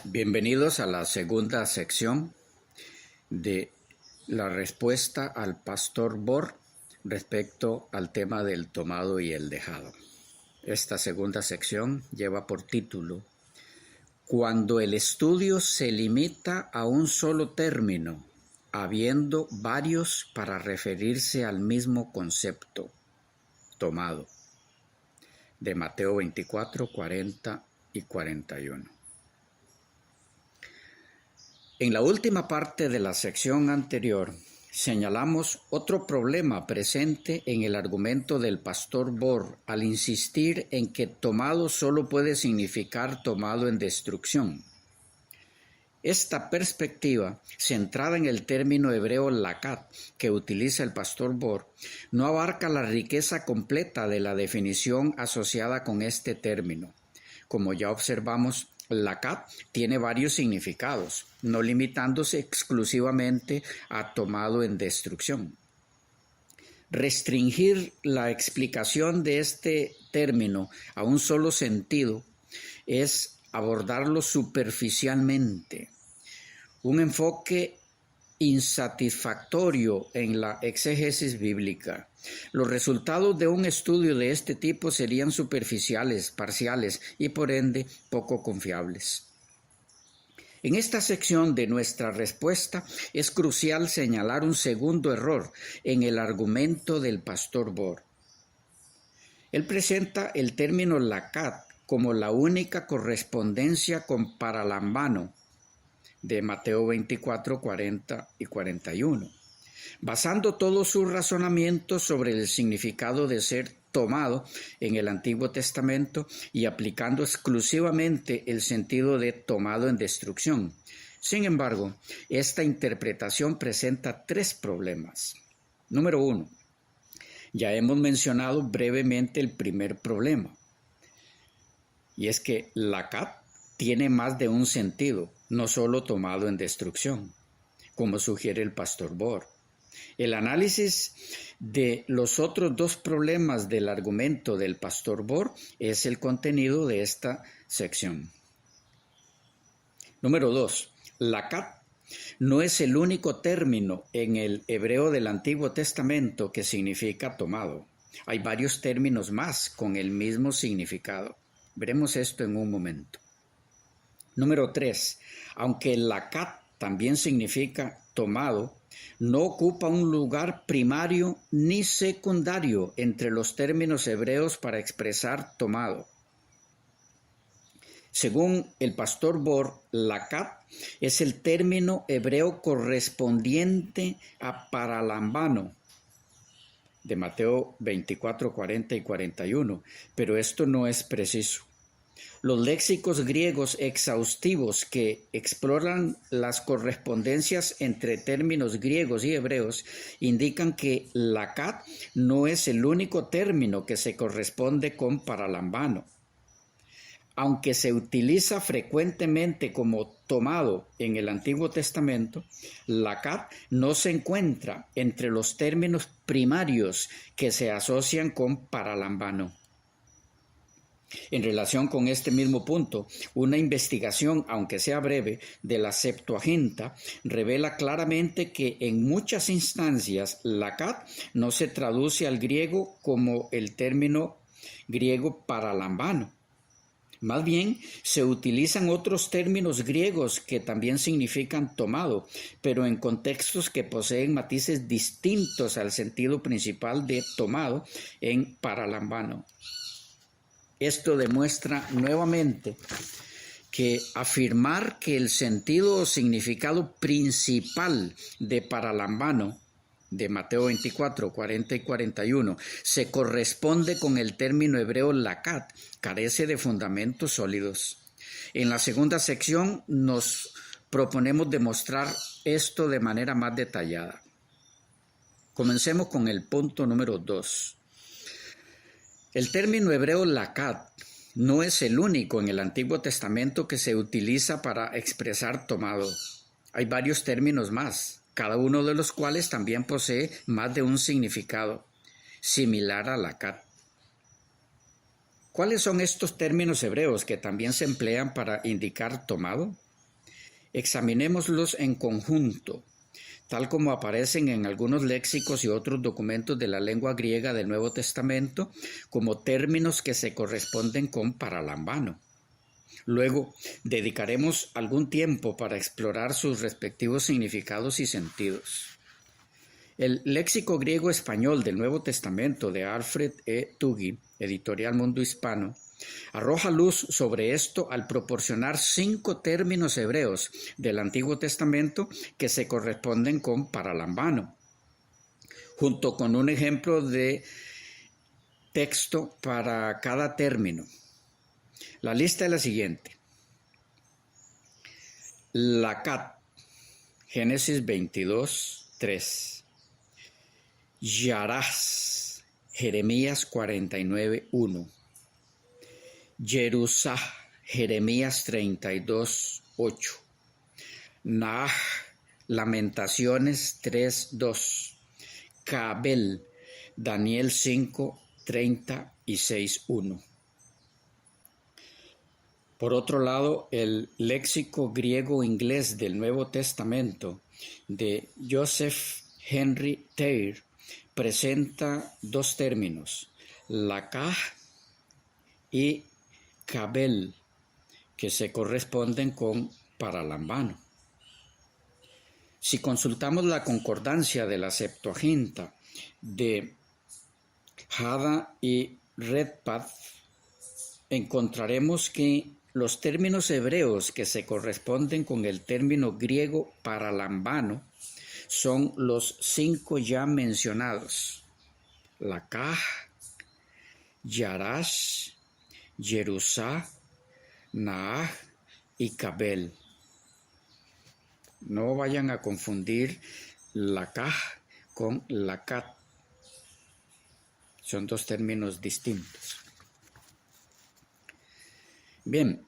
Bienvenidos a la segunda sección de la respuesta al pastor Bor respecto al tema del tomado y el dejado. Esta segunda sección lleva por título Cuando el estudio se limita a un solo término, habiendo varios para referirse al mismo concepto, tomado, de Mateo 24, 40 y 41. En la última parte de la sección anterior, señalamos otro problema presente en el argumento del pastor Bor al insistir en que tomado solo puede significar tomado en destrucción. Esta perspectiva, centrada en el término hebreo lakat que utiliza el pastor Bor, no abarca la riqueza completa de la definición asociada con este término. Como ya observamos, lakat tiene varios significados, no limitándose exclusivamente a tomado en destrucción. Restringir la explicación de este término a un solo sentido es abordarlo superficialmente. Un enfoque insatisfactorio en la exégesis bíblica. Los resultados de un estudio de este tipo serían superficiales, parciales y por ende poco confiables. En esta sección de nuestra respuesta es crucial señalar un segundo error en el argumento del pastor Bor. Él presenta el término lakat como la única correspondencia con paralambano de Mateo 24, 40 y 41, basando todo su razonamiento sobre el significado de ser tomado en el Antiguo Testamento y aplicando exclusivamente el sentido de tomado en destrucción. Sin embargo, esta interpretación presenta tres problemas. Número 1. Ya hemos mencionado brevemente el primer problema, y es que lakat tiene más de un sentido, no solo tomado en destrucción, como sugiere el pastor Bor. El análisis de los otros dos problemas del argumento del pastor Bor es el contenido de esta sección. Número 2. Lakat no es el único término en el hebreo del Antiguo Testamento que significa tomado. Hay varios términos más con el mismo significado. Veremos esto en un momento. Número 3. Aunque el lakat también significa tomado, no ocupa un lugar primario ni secundario entre los términos hebreos para expresar tomado. Según el pastor Bor, lakat es el término hebreo correspondiente a paralambano de Mateo 24, 40 y 41, pero esto no es preciso. Los léxicos griegos exhaustivos que exploran las correspondencias entre términos griegos y hebreos indican que lakat no es el único término que se corresponde con paralambano. Aunque se utiliza frecuentemente como tomado en el Antiguo Testamento, lakat no se encuentra entre los términos primarios que se asocian con paralambano. En relación con este mismo punto, una investigación, aunque sea breve, de la Septuaginta revela claramente que en muchas instancias lakat no se traduce al griego como el término griego paralambano. Más bien, se utilizan otros términos griegos que también significan tomado, pero en contextos que poseen matices distintos al sentido principal de tomado en paralambano. Esto demuestra nuevamente que afirmar que el sentido o significado principal de paralambano de Mateo 24, 40 y 41 se corresponde con el término hebreo lakat carece de fundamentos sólidos. En la segunda sección nos proponemos demostrar esto de manera más detallada. Comencemos con el punto número 2. El término hebreo lakat no es el único en el Antiguo Testamento que se utiliza para expresar tomado. Hay varios términos más, cada uno de los cuales también posee más de un significado, similar a lakat. ¿Cuáles son estos términos hebreos que también se emplean para indicar tomado? Examinémoslos en conjunto, tal como aparecen en algunos léxicos y otros documentos de la lengua griega del Nuevo Testamento, como términos que se corresponden con paralambano. Luego, dedicaremos algún tiempo para explorar sus respectivos significados y sentidos. El léxico griego español del Nuevo Testamento de Alfred E. Tuggy, Editorial Mundo Hispano, arroja luz sobre esto al proporcionar 5 términos hebreos del Antiguo Testamento que se corresponden con paralambano, junto con un ejemplo de texto para cada término. La lista es la siguiente. Lacat, Génesis 22, 3. Yarás, Jeremías 49, 1. Jerusá, Jeremías 32, 8. Naaj, Lamentaciones 3, 2. Cabel, Daniel 5, 36, 1. Por otro lado, el léxico griego-inglés del Nuevo Testamento de Joseph Henry Thayer presenta 2 términos, lakaj y cabel, que se corresponden con paralambano. Si consultamos la concordancia de la Septuaginta de Hada y Redpath, encontraremos que los términos hebreos que se corresponden con el término griego paralambano son los 5 ya mencionados: Lakaj, Yarash, Jerusá, Naaj y Cabel. No vayan a confundir Lakaj con Lacat. Son 2 términos distintos. Bien,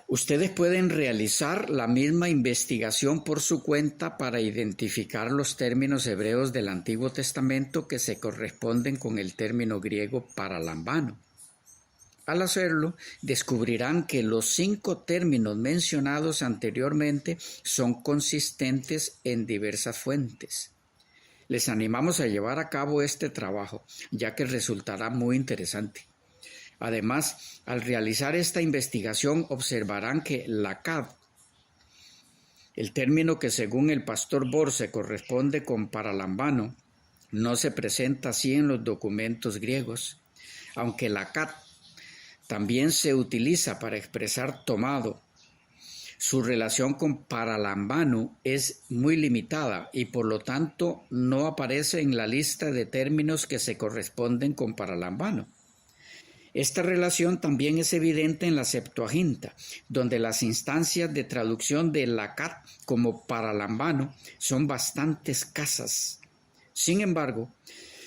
ustedes pueden realizar la misma investigación por su cuenta para identificar los términos hebreos del Antiguo Testamento que se corresponden con el término griego paralambano. Al hacerlo, descubrirán que los 5 términos mencionados anteriormente son consistentes en diversas fuentes. Les animamos a llevar a cabo este trabajo, ya que resultará muy interesante. Además, al realizar esta investigación observarán que lakad, el término que según el pastor Bor se corresponde con paralambano, no se presenta así en los documentos griegos, aunque lacat también se utiliza para expresar tomado. Su relación con paralambano es muy limitada y por lo tanto no aparece en la lista de términos que se corresponden con paralambano. Esta relación también es evidente en la Septuaginta, donde las instancias de traducción de lacat como paralambano son bastante escasas. Sin embargo,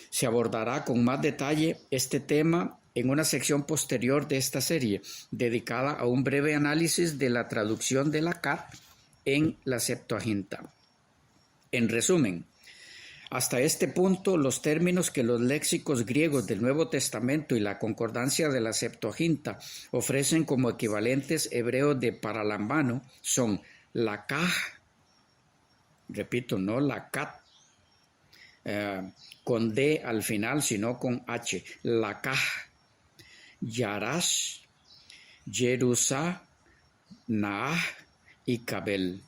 se abordará con más detalle este tema en una sección posterior de esta serie, dedicada a un breve análisis de la traducción de lacat en la Septuaginta. En resumen, hasta este punto, los términos que los léxicos griegos del Nuevo Testamento y la concordancia de la Septuaginta ofrecen como equivalentes hebreos de paralambano son lakaj, repito, no lacat, con D al final, sino con H, lakaj, yarash, jerusá, naaj y cabel.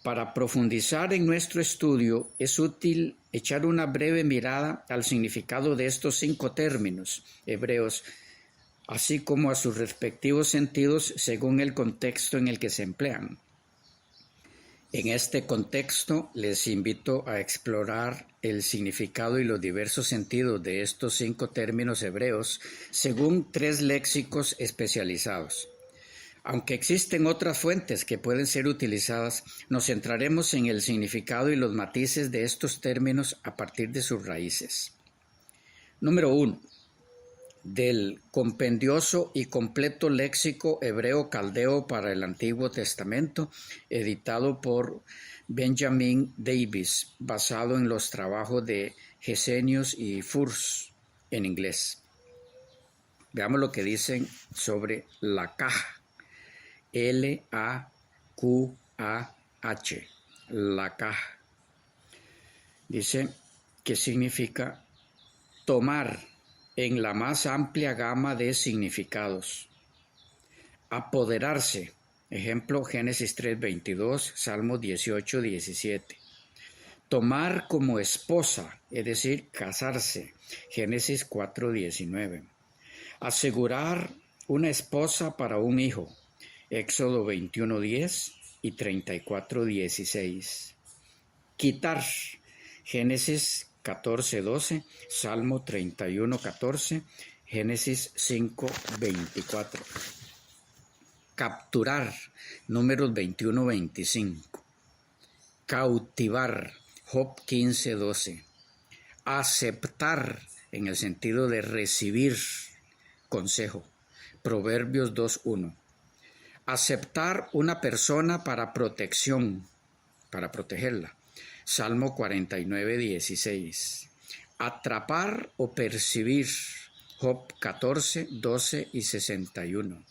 Para profundizar en nuestro estudio, es útil echar una breve mirada al significado de estos 5 términos hebreos, así como a sus respectivos sentidos según el contexto en el que se emplean. En este contexto, les invito a explorar el significado y los diversos sentidos de estos 5 términos hebreos según 3 léxicos especializados. Aunque existen otras fuentes que pueden ser utilizadas, nos centraremos en el significado y los matices de estos términos a partir de sus raíces. Número 1. Del compendioso y completo léxico hebreo caldeo para el Antiguo Testamento, editado por Benjamin Davis, basado en los trabajos de Gesenius y Furs en inglés. Veamos lo que dicen sobre la caja. L-A-Q-A-H. La caja. Dice que significa tomar en la más amplia gama de significados. Apoderarse. Ejemplo, Génesis 3:22, Salmos 18:17. Tomar como esposa, es decir, casarse. Génesis 4:19. Asegurar una esposa para un hijo. Éxodo 21:10 y 34:16. Quitar. Génesis 14:12, Salmo 31:14, Génesis 5:24. Capturar. Números 21:25. Cautivar. Job 15:12. Aceptar, en el sentido de recibir consejo. Proverbios 2:1. Aceptar una persona para protección, para protegerla. Salmo 49:16. Atrapar o percibir. Job 14:12 y 61.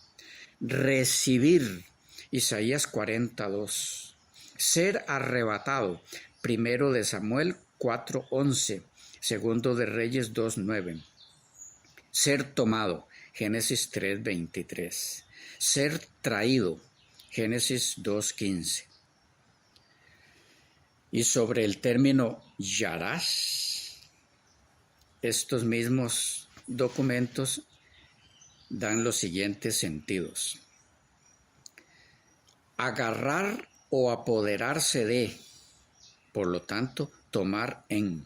Recibir. Isaías 42. Ser arrebatado. Primero de Samuel 4:11. Segundo de Reyes 2:9. Ser tomado. Génesis 3:23. Ser traído. Génesis 2:15. Y sobre el término Yarash, estos mismos documentos dan los siguientes sentidos. Agarrar o apoderarse de, por lo tanto, tomar en.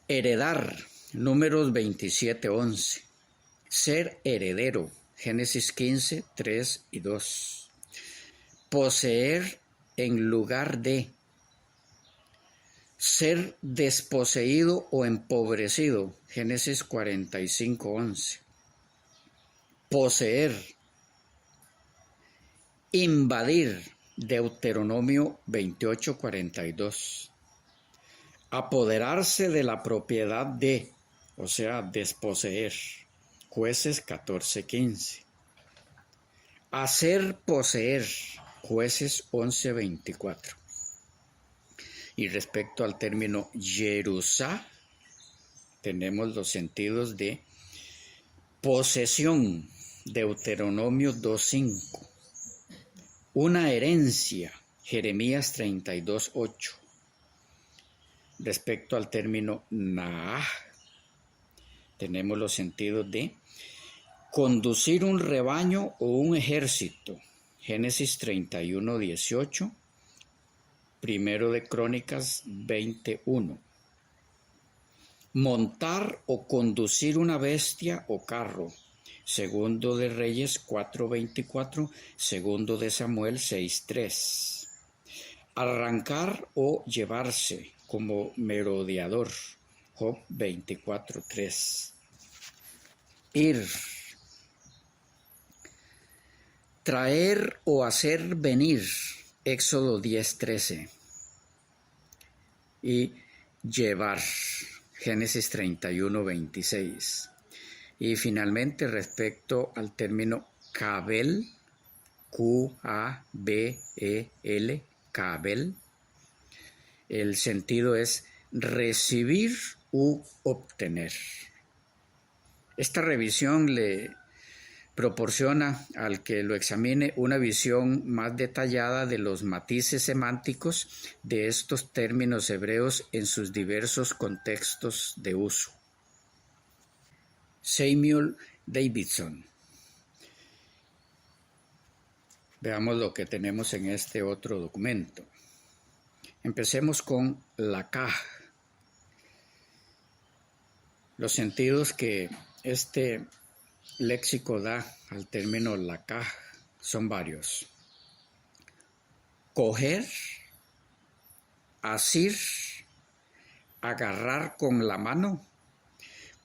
Heredar, Números 27:11. Ser heredero, Génesis 15:3 y 2. Poseer en lugar de. Ser desposeído o empobrecido, Génesis 45:11. Poseer. Invadir, Deuteronomio 28:42. Apoderarse de la propiedad de, o sea, desposeer, Jueces 14:15. Hacer poseer, Jueces 11:24. Y respecto al término Jerusá, tenemos los sentidos de posesión, Deuteronomio 2:5. Una herencia, Jeremías 32:8. Respecto al término Naah, tenemos los sentidos de conducir un rebaño o un ejército, Génesis 31:18, Primero de Crónicas 20:1. Montar o conducir una bestia o carro, Segundo de Reyes 4:24, Segundo de Samuel 6:3. Arrancar o llevarse como merodeador, Job 24:3. Ir. Traer o hacer venir, Éxodo 10:13. Y llevar, Génesis 31:26. Y finalmente, respecto al término cabel, Q-A-B-E-L, cabel, el sentido es recibir u obtener. Esta revisión le proporciona al que lo examine una visión más detallada de los matices semánticos de estos términos hebreos en sus diversos contextos de uso. Samuel Davidson. Veamos lo que tenemos en este otro documento. Empecemos con la caja. Los sentidos que este léxico da al término la caja son varios. Coger, asir, agarrar con la mano,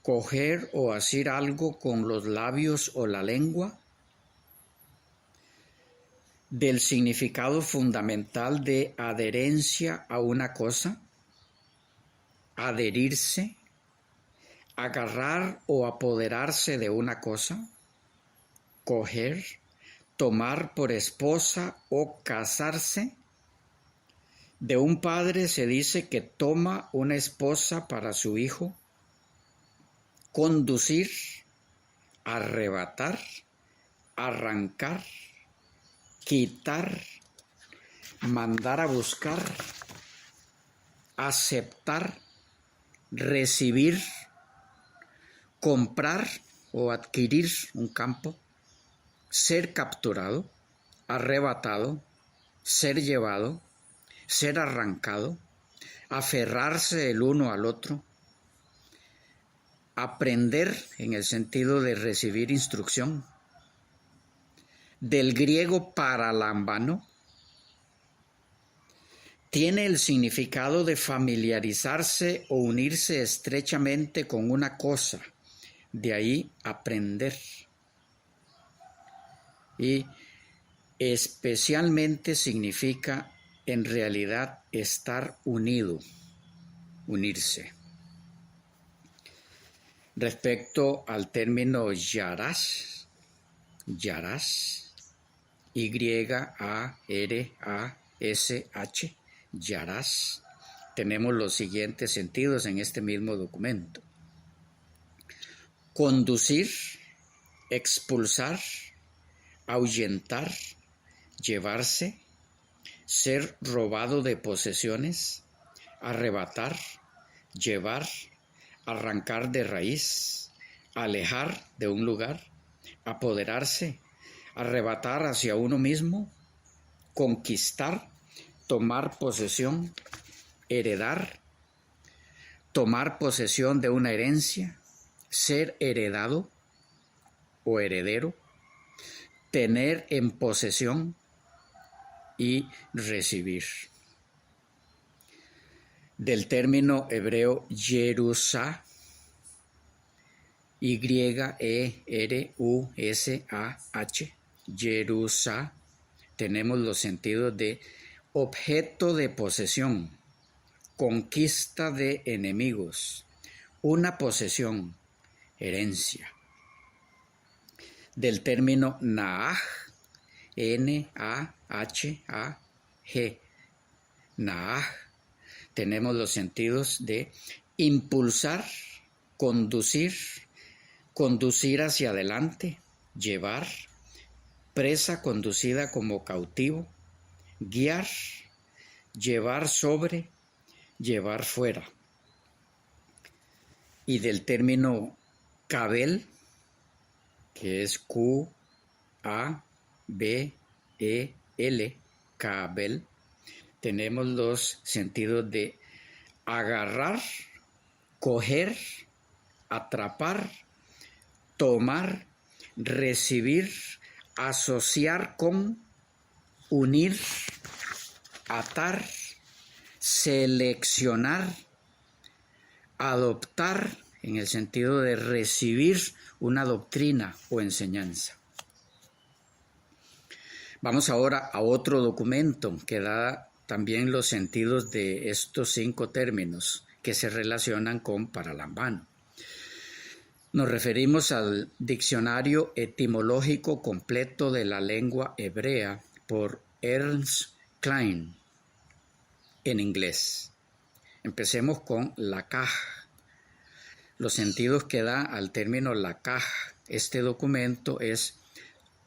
coger o asir algo con los labios o la lengua. Del significado fundamental de adherencia a una cosa, adherirse, agarrar o apoderarse de una cosa, coger, tomar por esposa o casarse. De un padre se dice que toma una esposa para su hijo, conducir, arrebatar, arrancar, quitar, mandar a buscar, aceptar, recibir, comprar o adquirir un campo, ser capturado, arrebatado, ser llevado, ser arrancado, aferrarse el uno al otro, aprender en el sentido de recibir instrucción. Del griego paralambano, tiene el significado de familiarizarse o unirse estrechamente con una cosa, de ahí aprender. Y especialmente significa en realidad estar unido, unirse. Respecto al término yarás, Y-A-R-A-S-H, yarás, tenemos los siguientes sentidos en este mismo documento. Conducir, expulsar, ahuyentar, llevarse, ser robado de posesiones, arrebatar, llevar, arrancar de raíz, alejar de un lugar, apoderarse, arrebatar hacia uno mismo, conquistar, tomar posesión, heredar, tomar posesión de una herencia, ser heredado o heredero, tener en posesión y recibir. Del término hebreo Yerusá, Y-E-R-U-S-A-H, Yerusá, tenemos los sentidos de objeto de posesión, conquista de enemigos, una posesión, herencia. Del término Naaj, N-A-H-A-G, Naaj, tenemos los sentidos de impulsar, conducir, conducir hacia adelante, llevar, presa conducida como cautivo, guiar, llevar sobre, llevar fuera. Y del término cabel, que es Q-A-B-E-L, cabel, tenemos los sentidos de agarrar, coger, atrapar, tomar, recibir, asociar con, unir, atar, seleccionar, adoptar, en el sentido de recibir una doctrina o enseñanza. Vamos ahora a otro documento que da también los sentidos de estos 5 términos que se relacionan con paralambano. Nos referimos al Diccionario Etimológico Completo de la Lengua Hebrea por Ernst Klein en inglés. Empecemos con lakaj. Los sentidos que da al término lakaj este documento es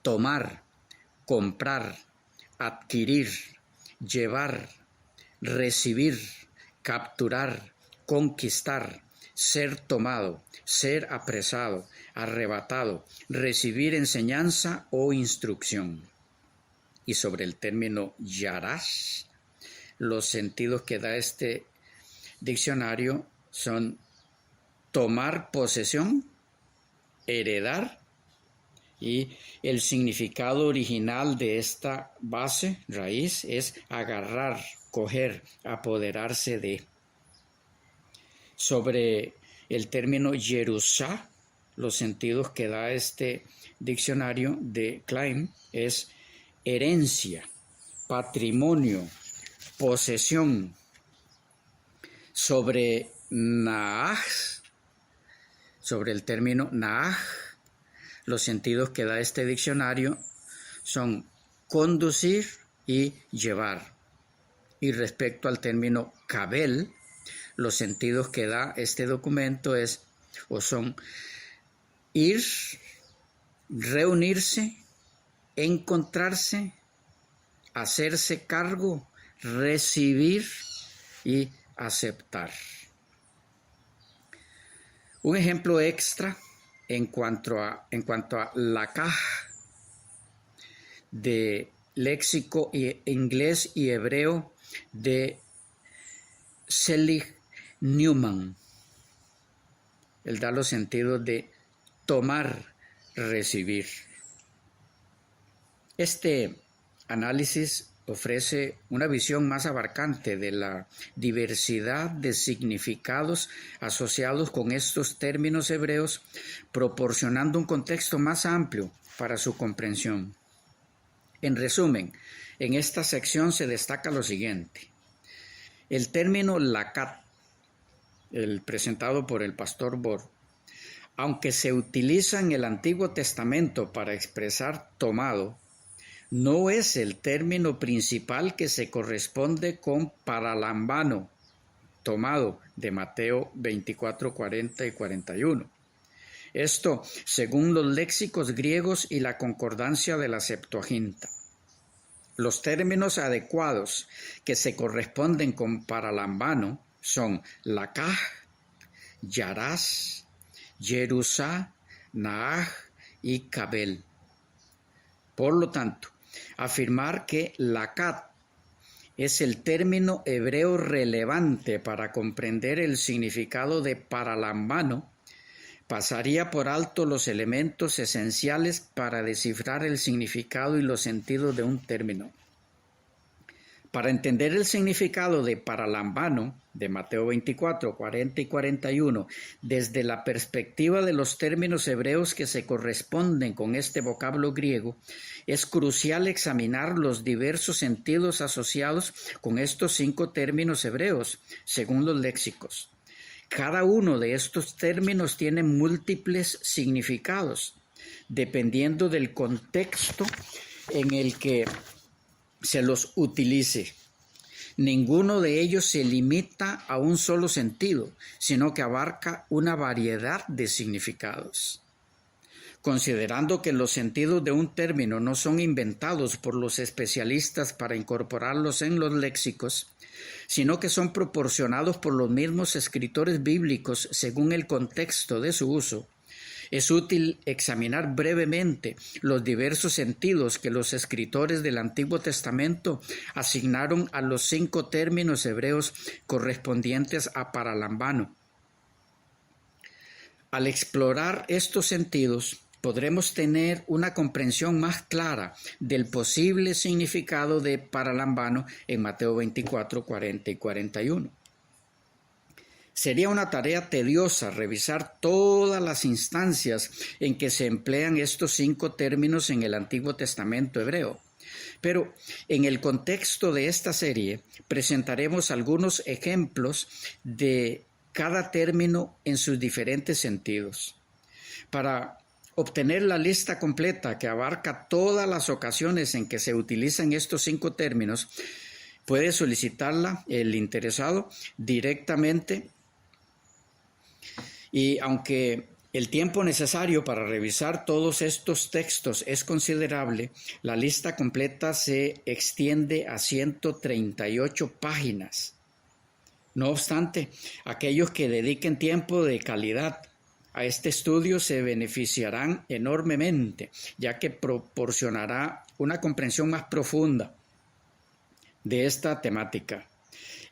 tomar, comprar, adquirir, llevar, recibir, capturar, conquistar, ser tomado, ser apresado, arrebatado, recibir enseñanza o instrucción. Y sobre el término yarás, los sentidos que da este diccionario son tomar posesión, heredar, y el significado original de esta base, raíz, es agarrar, coger, apoderarse de. Sobre el término Yerusá, los sentidos que da este diccionario de Klein es herencia, patrimonio, posesión. Sobre Naaj, sobre el término naaj, los sentidos que da este diccionario son conducir y llevar. Y respecto al término kabel, los sentidos que da este documento son ir, reunirse, encontrarse, hacerse cargo, recibir y aceptar. Un ejemplo extra en cuanto a lakaj de léxico inglés y hebreo de Seligman. Él da los sentidos de tomar, recibir. Este análisis ofrece una visión más abarcante de la diversidad de significados asociados con estos términos hebreos, proporcionando un contexto más amplio para su comprensión. En resumen, en esta sección se destaca lo siguiente. El término lakat, el presentado por el pastor Bor, aunque se utiliza en el Antiguo Testamento para expresar tomado, no es el término principal que se corresponde con paralambano, tomado, de Mateo 24, 40 y 41. Esto según los léxicos griegos y la concordancia de la Septuaginta. Los términos adecuados que se corresponden con paralambano son lakaj, yaras, yerusá, naaj y kabel. Por lo tanto, afirmar que lakat es el término hebreo relevante para comprender el significado de paralambano pasaría por alto los elementos esenciales para descifrar el significado y los sentidos de un término. Para entender el significado de paralambano, de Mateo 24, 40 y 41, desde la perspectiva de los términos hebreos que se corresponden con este vocablo griego, es crucial examinar los diversos sentidos asociados con estos 5 términos hebreos, según los léxicos. Cada uno de estos términos tiene múltiples significados, dependiendo del contexto en el que se los utilice. Ninguno de ellos se limita a un solo sentido, sino que abarca una variedad de significados. Considerando que los sentidos de un término no son inventados por los especialistas para incorporarlos en los léxicos, sino que son proporcionados por los mismos escritores bíblicos según el contexto de su uso, es útil examinar brevemente los diversos sentidos que los escritores del Antiguo Testamento asignaron a los 5 términos hebreos correspondientes a paralambano. Al explorar estos sentidos, podremos tener una comprensión más clara del posible significado de paralambano en Mateo 24, 40 y 41. Sería una tarea tediosa revisar todas las instancias en que se emplean estos 5 términos en el Antiguo Testamento hebreo. Pero en el contexto de esta serie presentaremos algunos ejemplos de cada término en sus diferentes sentidos. Para obtener la lista completa que abarca todas las ocasiones en que se utilizan estos 5 términos, puede solicitarla el interesado directamente. Y aunque el tiempo necesario para revisar todos estos textos es considerable, la lista completa se extiende a 138 páginas. No obstante, aquellos que dediquen tiempo de calidad a este estudio se beneficiarán enormemente, ya que proporcionará una comprensión más profunda de esta temática.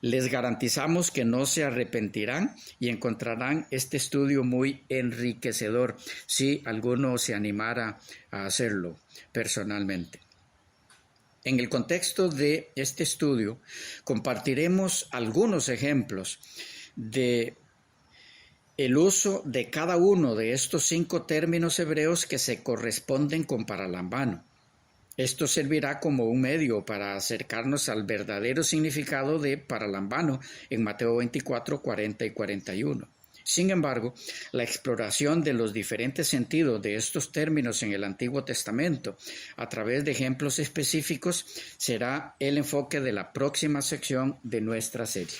Les garantizamos que no se arrepentirán y encontrarán este estudio muy enriquecedor si alguno se animara a hacerlo personalmente. En el contexto de este estudio, compartiremos algunos ejemplos de el uso de cada uno de estos 5 términos hebreos que se corresponden con paralambano. Esto servirá como un medio para acercarnos al verdadero significado de paralambano en Mateo 24, 40 y 41. Sin embargo, la exploración de los diferentes sentidos de estos términos en el Antiguo Testamento a través de ejemplos específicos será el enfoque de la próxima sección de nuestra serie.